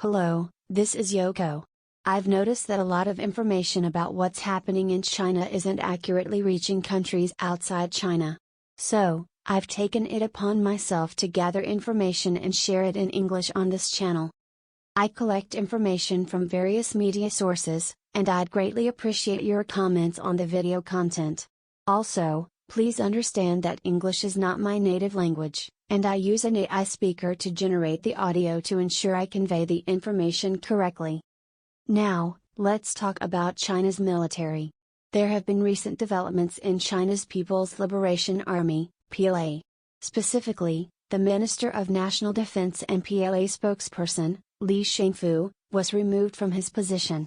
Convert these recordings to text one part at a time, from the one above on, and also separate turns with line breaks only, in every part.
Hello, this is Yoko. I've noticed that a lot of information about what's happening in China isn't accurately reaching countries outside China. So, I've taken it upon myself to gather information and share it in English on this channel. I collect information from various media sources, and I'd greatly appreciate your comments on the video content. Also, please understand that English is not my native language, and I use an AI speaker to generate the audio to ensure I convey the information correctly. Now, let's talk about China's military. There have been recent developments in China's People's Liberation Army, PLA. Specifically, the Minister of National Defense and PLA spokesperson, Li Shangfu, was removed from his position.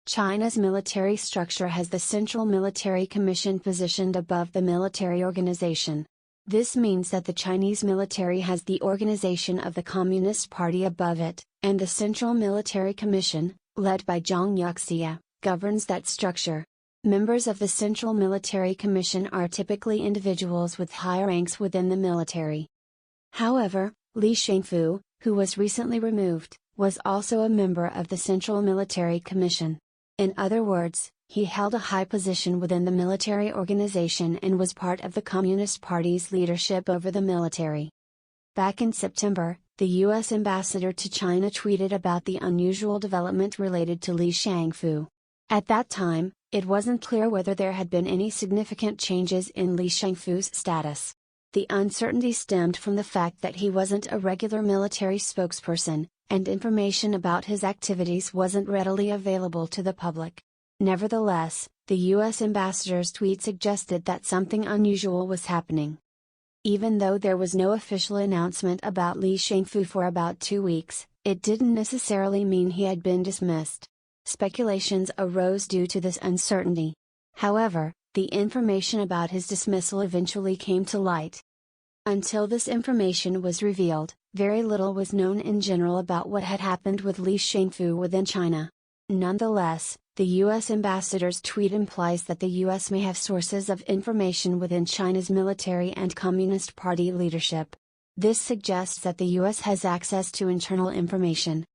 China's military structure has the Central Military Commission positioned above the military organization. This means that the Chinese military has the organization of the Communist Party above it, and the Central Military Commission, led by Zhang Yuxia, governs that structure. Members of the Central Military Commission are typically individuals with high ranks within the military. However, Li Shangfu, who was recently removed, was also a member of the Central Military Commission. In other words, he held a high position within the military organization and was part of the Communist Party's leadership over the military. Back in September, the U.S. ambassador to China tweeted about the unusual development related to Li Shangfu. At that time, it wasn't clear whether there had been any significant changes in Li Shangfu's status. The uncertainty stemmed from the fact that he wasn't a regular military spokesperson, and information about his activities wasn't readily available to the public. Nevertheless, the U.S. ambassador's tweet suggested that something unusual was happening. Even though there was no official announcement about Li Shangfu for about 2 weeks, it didn't necessarily mean he had been dismissed. Speculations arose due to this uncertainty. However, the information about his dismissal eventually came to light. Until this information was revealed, very little was known in general about what had happened with Li Shangfu within China. Nonetheless, the U.S. ambassador's tweet implies that the U.S. may have sources of information within China's military and Communist Party leadership. This suggests that the U.S. has access to internal information.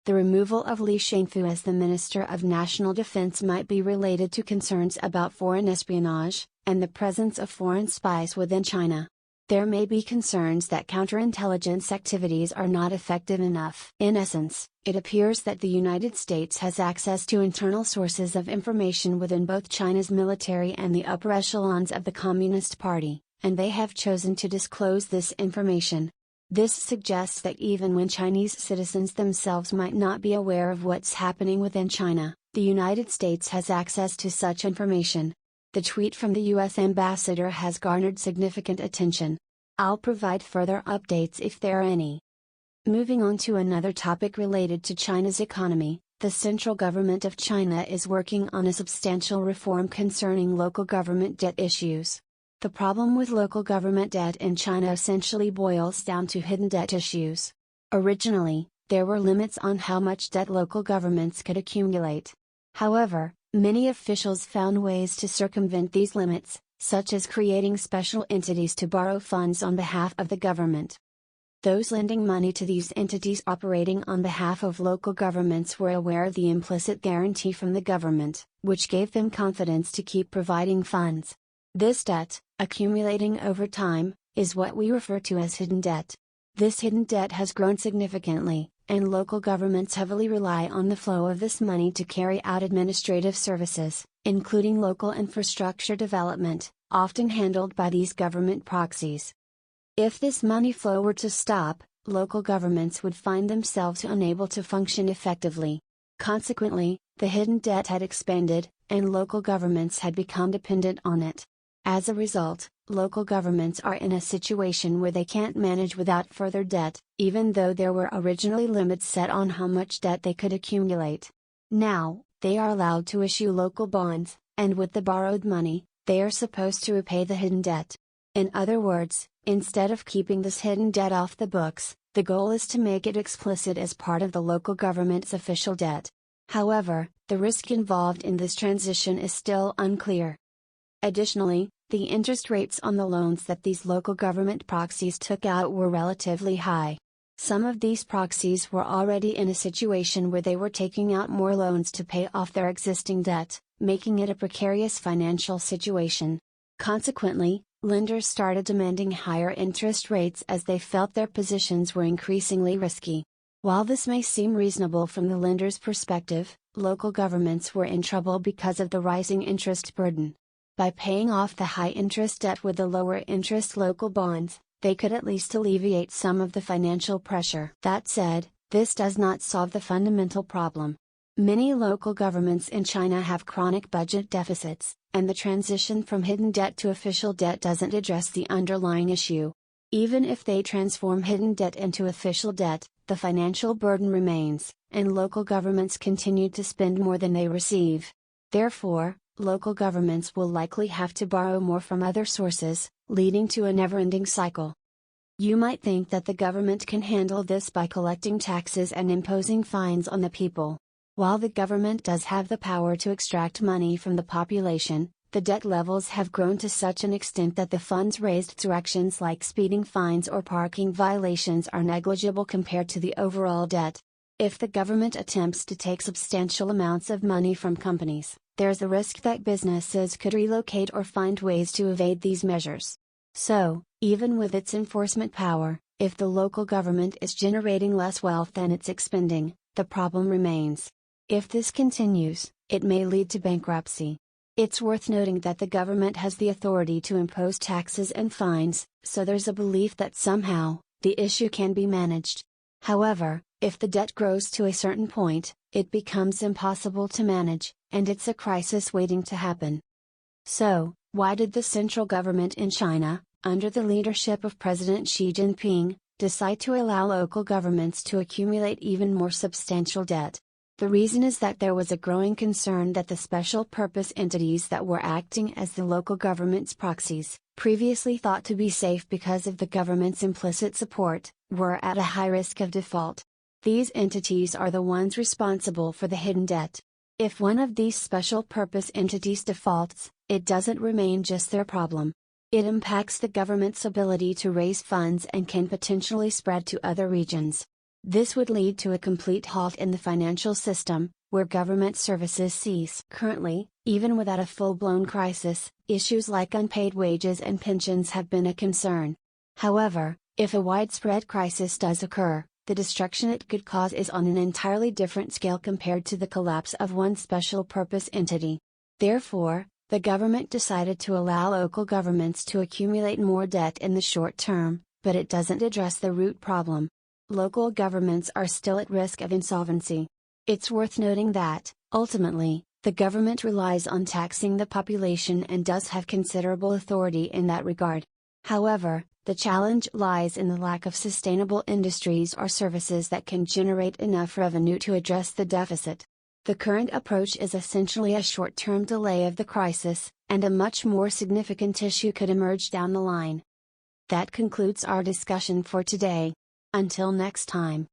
The removal of Li Shangfu as the Minister of National Defense might be related to concerns about foreign espionage, and the presence of foreign spies within China. There may be concerns that counterintelligence activities are not effective enough. In essence, it appears that the United States has access to internal sources of information within both China's military and the upper echelons of the Communist Party, and they have chosen to disclose this information. This suggests that even when Chinese citizens themselves might not be aware of what's happening within China, the United States has access to such information. The tweet from the U.S. ambassador has garnered significant attention. I'll provide further updates if there are any. Moving on to another topic related to China's economy, the central government of China is working on a substantial reform concerning local government debt issues. The problem with local government debt in China essentially boils down to hidden debt issues. Originally, there were limits on how much debt local governments could accumulate. However, many officials found ways to circumvent these limits, such as creating special entities to borrow funds on behalf of the government. Those lending money to these entities operating on behalf of local governments were aware of the implicit guarantee from the government, which gave them confidence to keep providing funds. This debt, accumulating over time, is what we refer to as hidden debt. This hidden debt has grown significantly, and local governments heavily rely on the flow of this money to carry out administrative services, including local infrastructure development, often handled by these government proxies. If this money flow were to stop, local governments would find themselves unable to function effectively. Consequently, the hidden debt had expanded, and local governments had become dependent on it. As a result, local governments are in a situation where they can't manage without further debt, even though there were originally limits set on how much debt they could accumulate. Now, they are allowed to issue local bonds, and with the borrowed money, they are supposed to repay the hidden debt. In other words, instead of keeping this hidden debt off the books, the goal is to make it explicit as part of the local government's official debt. However, the risk involved in this transition is still unclear. Additionally, the interest rates on the loans that these local government proxies took out were relatively high. Some of these proxies were already in a situation where they were taking out more loans to pay off their existing debt, making it a precarious financial situation. Consequently, lenders started demanding higher interest rates as they felt their positions were increasingly risky. While this may seem reasonable from the lender's perspective, local governments were in trouble because of the rising interest burden. By paying off the high interest debt with the lower interest local bonds, they could at least alleviate some of the financial pressure. That said, this does not solve the fundamental problem. Many local governments in China have chronic budget deficits, and the transition from hidden debt to official debt doesn't address the underlying issue. Even if they transform hidden debt into official debt, the financial burden remains, and local governments continue to spend more than they receive. Therefore, local governments will likely have to borrow more from other sources, leading to a never-ending cycle. You might think that the government can handle this by collecting taxes and imposing fines on the people. While the government does have the power to extract money from the population, the debt levels have grown to such an extent that the funds raised through actions like speeding fines or parking violations are negligible compared to the overall debt. If the government attempts to take substantial amounts of money from companies, there's a risk that businesses could relocate or find ways to evade these measures. So, even with its enforcement power, if the local government is generating less wealth than it's expending, the problem remains. If this continues, it may lead to bankruptcy. It's worth noting that the government has the authority to impose taxes and fines, so there's a belief that somehow, the issue can be managed. However, if the debt grows to a certain point, it becomes impossible to manage, and it's a crisis waiting to happen. So, why did the central government in China, under the leadership of President Xi Jinping, decide to allow local governments to accumulate even more substantial debt? The reason is that there was a growing concern that the special purpose entities that were acting as the local government's proxies, previously thought to be safe because of the government's implicit support, were at a high risk of default. These entities are the ones responsible for the hidden debt. If one of these special purpose entities defaults, it doesn't remain just their problem. It impacts the government's ability to raise funds and can potentially spread to other regions. This would lead to a complete halt in the financial system, where government services cease. Currently, even without a full-blown crisis, issues like unpaid wages and pensions have been a concern. However, if a widespread crisis does occur, the destruction it could cause is on an entirely different scale compared to the collapse of one special purpose entity. Therefore, the government decided to allow local governments to accumulate more debt in the short term, but it doesn't address the root problem. Local governments are still at risk of insolvency. It's worth noting that, ultimately, the government relies on taxing the population and does have considerable authority in that regard. However, the challenge lies in the lack of sustainable industries or services that can generate enough revenue to address the deficit. The current approach is essentially a short-term delay of the crisis, and a much more significant issue could emerge down the line. That concludes our discussion for today. Until next time.